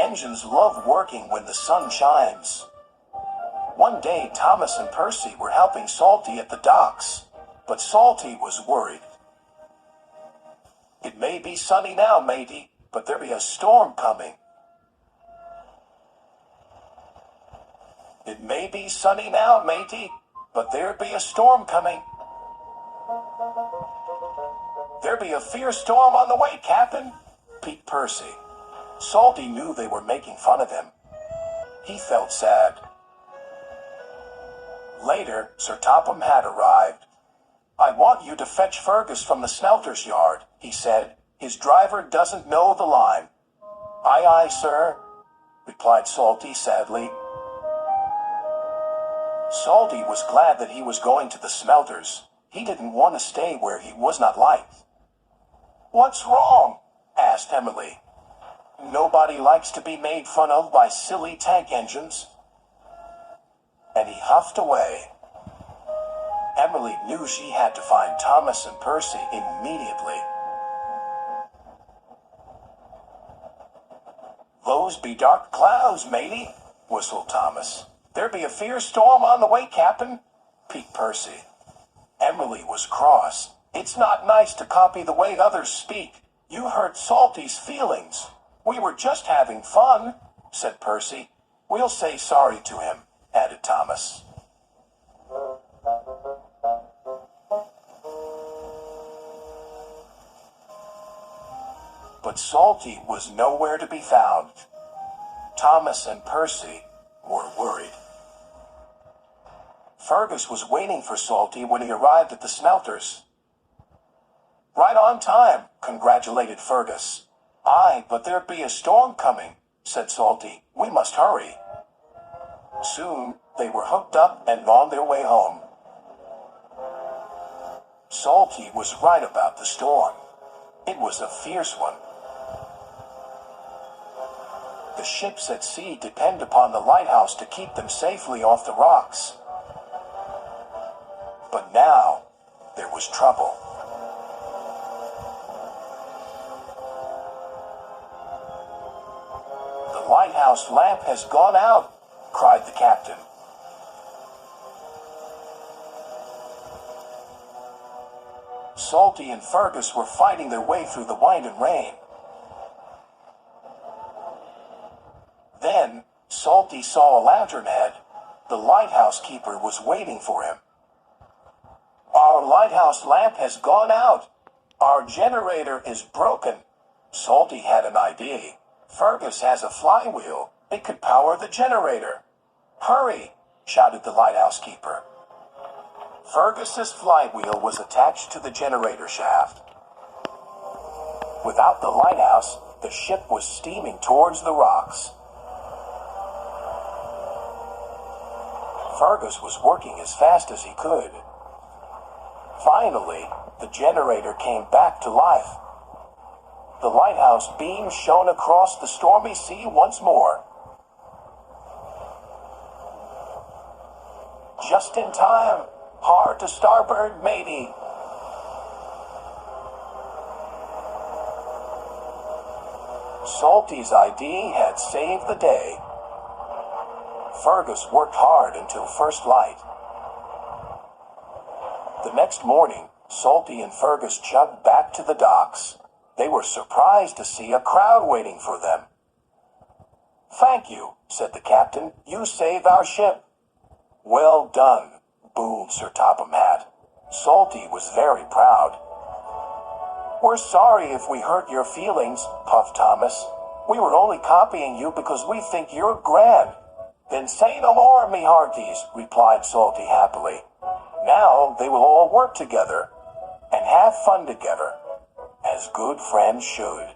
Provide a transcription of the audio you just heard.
engines love working when the sun shines. One day, Thomas and Percy were helping Salty at the docks, but Salty was worried. "It may be sunny now, matey, but there be a storm coming." "It may be sunny now, matey, but there be a storm coming." "There be a fierce storm on the way, Captain," peeped Percy. Salty knew they were making fun of him. He felt sad. Later, Sir Topham had arrived. "I want you to fetch Fergus from the smelter's yard," he said. "His driver doesn't know the line." "Aye, aye, sir," replied Salty sadly. Salty was glad that he was going to the smelters. He didn't want to stay where he was not liked. "What's wrong?" asked Emily. "Nobody likes to be made fun of by silly tank engines." And he huffed away. Emily knew she had to find Thomas and Percy immediately. "Those be dark clouds, matey," whistled Thomas. "There be a fierce storm on the way, Captain," peeped Percy. Emily was cross. "It's not nice to copy the way others speak. You hurt Salty's feelings." "We were just having fun," said Percy. "We'll say sorry to him," added Thomas. But Salty was nowhere to be found. Thomas and Percy were worried. Fergus was waiting for Salty when he arrived at the smelters. "Right on time," congratulated Fergus. "Aye, but there be a storm coming," said Salty. "We must hurry." Soon, they were hooked up and on their way home. Salty was right about the storm. It was a fierce one. The ships at sea depend upon the lighthouse to keep them safely off the rocks. But now, there was trouble. "The lighthouse lamp has gone out," cried the captain. Salty and Fergus were fighting their way through the wind and rain. Then, Salty saw a lantern-head. The lighthouse keeper was waiting for him. "Our lighthouse lamp has gone out. Our generator is broken." Salty had an idea. "Fergus has a flywheel. It could power the generator." "Hurry!" shouted the lighthouse keeper. Fergus's flywheel was attached to the generator shaft. Without the lighthouse, the ship was steaming towards the rocks. Fergus was working as fast as he could. Finally, the generator came back to life. The lighthouse beam shone across the stormy sea once more. "Just in time. Hard to starboard, matey." Salty's idea had saved the day. Fergus worked hard until first light. The next morning, Salty and Fergus chugged back to the docks. They were surprised to see a crowd waiting for them. "Thank you," said the captain. "You saved our ship." "Well done," boomed Sir Topham Hatt. Salty was very proud. "We're sorry if we hurt your feelings," puffed Thomas. "We were only copying you because we think you're grand." "Then say no more, me hearties," replied Salty happily. Now they will all work together and have fun together, as good friends should.